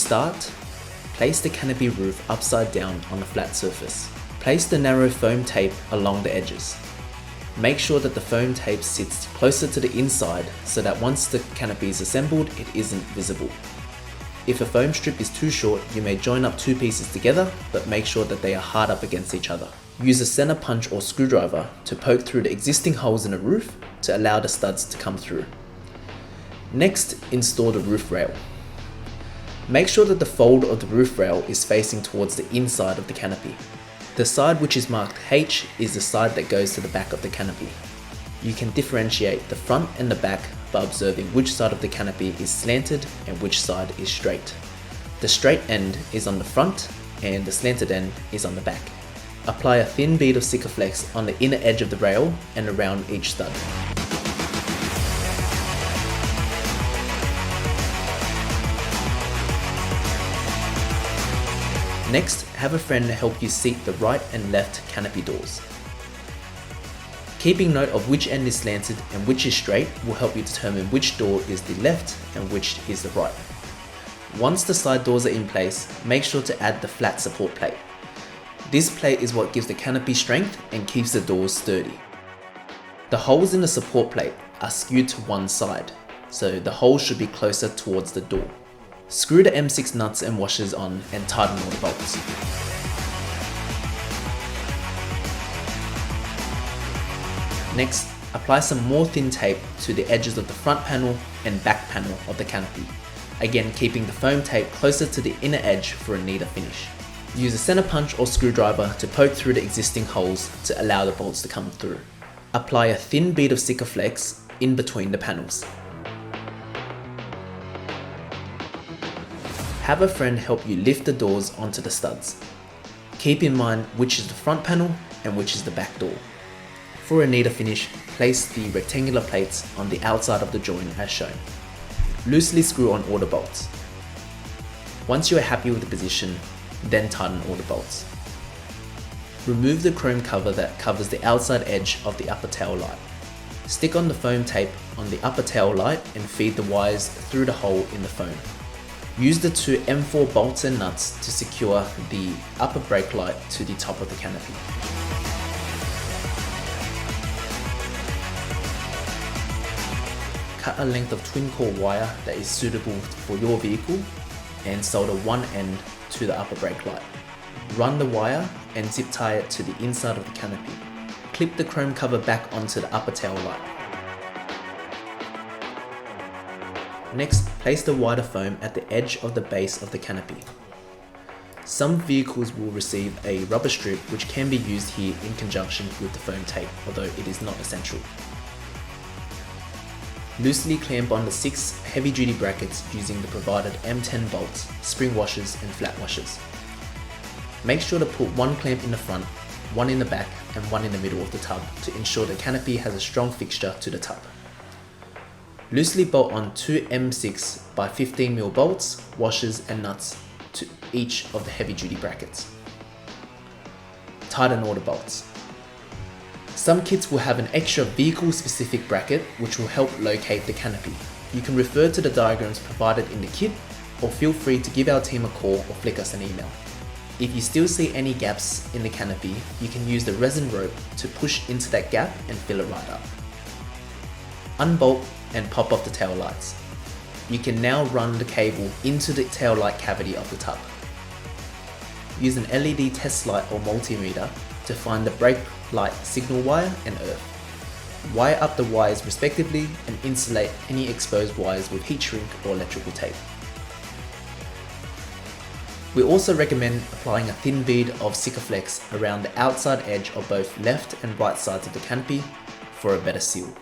start, place the canopy roof upside down on a flat surface. Place the narrow foam tape along the edges. Make sure that the foam tape sits closer to the inside so that once the canopy is assembled, it isn't visible. If a foam strip is too short, you may join up two pieces together, but make sure that they are hard up against each other. Use a center punch or screwdriver to poke through the existing holes in the roof to allow the studs to come through. Next, install the roof rail. Make sure that the fold of the roof rail is facing towards the inside of the canopy. The side which is marked H is the side that goes to the back of the canopy. You can differentiate the front and the back by observing which side of the canopy is slanted and which side is straight. The straight end is on the front and the slanted end is on the back. Apply a thin bead of Sikaflex on the inner edge of the rail and around each stud. Next, have a friend help you seat the right and left canopy doors. Keeping note of which end is slanted and which is straight will help you determine which door is the left and which is the right. Once the side doors are in place, make sure to add the flat support plate. This plate is what gives the canopy strength and keeps the doors sturdy. The holes in the support plate are skewed to one side, so the holes should be closer towards the door. Screw the M6 nuts and washers on and tighten all the bolts. Next, apply some more thin tape to the edges of the front panel and back panel of the canopy, again keeping the foam tape closer to the inner edge for a neater finish. Use a center punch or screwdriver to poke through the existing holes to allow the bolts to come through. Apply a thin bead of Sikaflex in between the panels. Have a friend help you lift the doors onto the studs. Keep in mind which is the front panel and which is the back door. For a neater finish, place the rectangular plates on the outside of the joint as shown. Loosely screw on all the bolts. Once you are happy with the position, then tighten all the bolts. Remove the chrome cover that covers the outside edge of the upper tail light. Stick on the foam tape on the upper tail light and feed the wires through the hole in the foam. Use the two M4 bolts and nuts to secure the upper brake light to the top of the canopy. Cut a length of twin core wire that is suitable for your vehicle and solder one end to the upper brake light. Run the wire and zip tie it to the inside of the canopy. Clip the chrome cover back onto the upper tail light. Next, place the wider foam at the edge of the base of the canopy. Some vehicles will receive a rubber strip which can be used here in conjunction with the foam tape, although it is not essential. Loosely clamp on the 6 heavy-duty brackets using the provided M10 bolts, spring washers and flat washers. Make sure to put one clamp in the front, one in the back and one in the middle of the tub to ensure the canopy has a strong fixture to the tub. Loosely bolt on 2 M6 by 15mm bolts, washers and nuts to each of the heavy-duty brackets. Tighten all the bolts. Some kits will have an extra vehicle-specific bracket which will help locate the canopy. You can refer to the diagrams provided in the kit or feel free to give our team a call or flick us an email. If you still see any gaps in the canopy, you can use the resin rope to push into that gap and fill it right up. Unbolt and pop off the tail lights. You can now run the cable into the tail light cavity of the tub. Use an LED test light or multimeter to find the brake light signal wire and earth. Wire up the wires respectively and insulate any exposed wires with heat shrink or electrical tape. We also recommend applying a thin bead of Sikaflex around the outside edge of both left and right sides of the canopy for a better seal.